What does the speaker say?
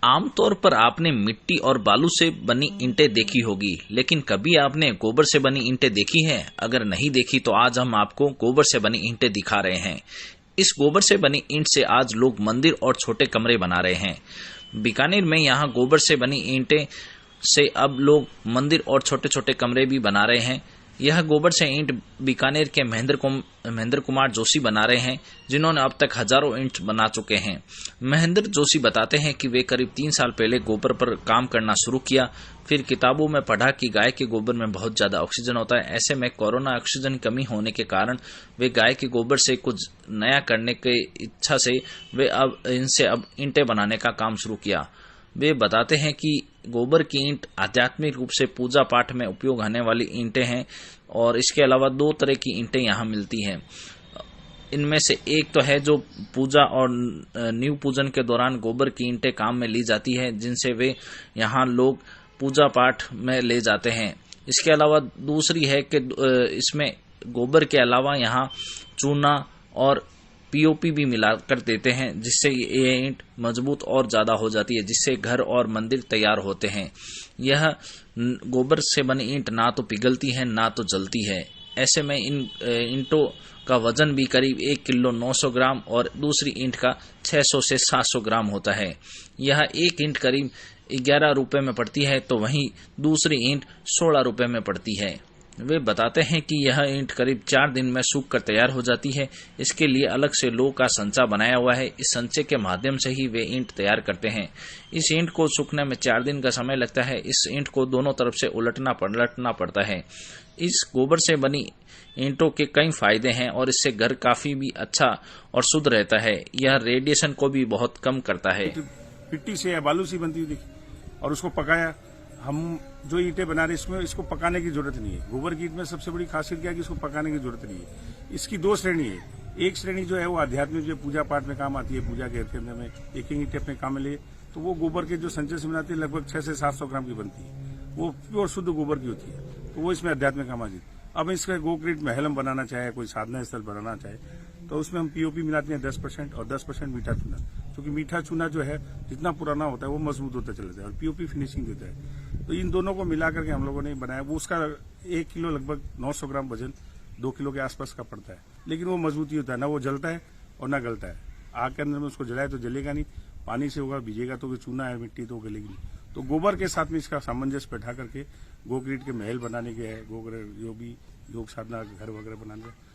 आमतौर पर आपने मिट्टी और बालू से बनी ईंटें देखी होगी, लेकिन कभी आपने गोबर से बनी ईंटें देखी हैं? अगर नहीं देखी तो आज हम आपको गोबर से बनी ईंटें दिखा रहे हैं। इस गोबर से बनी ईंट से आज लोग मंदिर और छोटे कमरे बना रहे हैं। बीकानेर में यहाँ गोबर से बनी ईंटें से अब लोग मंदिर और छोटे छोटे कमरे भी बना रहे हैं। यह गोबर से ईंट बीकानेर के महेंद्र कुमार जोशी बना रहे हैं, जिन्होंने अब तक हजारों ईंट बना चुके हैं। महेंद्र जोशी बताते हैं कि वे करीब 3 साल पहले गोबर पर काम करना शुरू किया। फिर किताबों में पढ़ा कि गाय के गोबर में बहुत ज्यादा ऑक्सीजन होता है। ऐसे में कोरोना ऑक्सीजन की कमी होने के कारण वे गाय के गोबर से कुछ नया करने की इच्छा से वे अब ईंटें बनाने का काम शुरू किया। वे बताते हैं कि गोबर की ईंट आध्यात्मिक रूप से पूजा पाठ में उपयोग होने वाली ईंटें हैं और इसके अलावा 2 तरह की ईंटें यहाँ मिलती हैं। इनमें से एक तो है जो पूजा और नींव पूजन के दौरान गोबर की ईंटें काम में ली जाती है, जिनसे वे यहाँ लोग पूजा पाठ में ले जाते हैं। इसके अलावा दूसरी है कि इसमें गोबर के अलावा यहाँ चूना और पीओपी भी मिलाकर देते हैं, जिससे ये ईंट मजबूत और ज्यादा हो जाती है, जिससे घर और मंदिर तैयार होते हैं। यह गोबर से बनी ईंट ना तो पिघलती है ना तो जलती है। ऐसे में इन ईंटों का वजन भी करीब 1 किलो 900 ग्राम और दूसरी ईंट का 600 से 700 ग्राम होता है। यह एक ईंट करीब 11 रुपए में पड़ती है, तो वहीं दूसरी ईंट 16 रुपए में पड़ती है। वे बताते हैं कि यह ईंट करीब 4 दिन में सूख कर तैयार हो जाती है। इसके लिए अलग से लोह का संचा बनाया हुआ है। इस संचे के माध्यम से ही वे ईंट तैयार करते हैं। इस ईंट को सूखने में 4 दिन का समय लगता है। इस ईंट को दोनों तरफ से उलटना पलटना पड़ता है। इस गोबर से बनी ईंटों के कई फायदे हैं और इससे घर काफी भी अच्छा और शुद्ध रहता है। यह रेडिएशन को भी बहुत कम करता है। मिट्टी से या बालू से बनती हुई दिखी और उसको पकाया। हम जो ईंटें बना रहे इसमें इसको पकाने की जरूरत नहीं है। गोबर की ईंट में सबसे बड़ी खासियत क्या है कि इसको पकाने की जरूरत नहीं है। इसकी 2 श्रेणी है। एक श्रेणी जो है वो आध्यात्मिक जो पूजा पाठ में काम आती है, पूजा के अंदर में एक ईंट अपने काम में ले, तो वो गोबर के जो संचय से बनाती है लगभग 600 से 700 ग्राम की बनती है। वो प्योर शुद्ध गोबर की होती है, तो वो इसमें अध्यात्म में काम आती है। अब इसका गोक्रीट महल हम बनाना चाहे, कोई साधना स्थल बनाना चाहे, तो उसमें हम पीओपी मिलाते हैं 10% और 10% मीठा चूना, क्योंकि मीठा चूना जो है जितना पुराना होता है वो मजबूत होता चला जाता है और पीओपी फिनिशिंग देता है। तो इन दोनों को मिला करके हम लोगों ने बनाया। वो उसका 1 किलो लगभग 900 ग्राम वजन 2 किलो के आसपास का पड़ता है, लेकिन वो मजबूती होता है, ना वो जलता है और ना गलता है। आग के अंदर में उसको जलाए तो जलेगा नहीं, पानी से होगा भिजेगा तो चूना है मिट्टी तो गलेगी नहीं। तो गोबर के साथ में इसका सामंजस्य बैठा करके गोक्रीट के महल बनाने के है, गोबर जो भी योग साधना घर वगैरह बनाने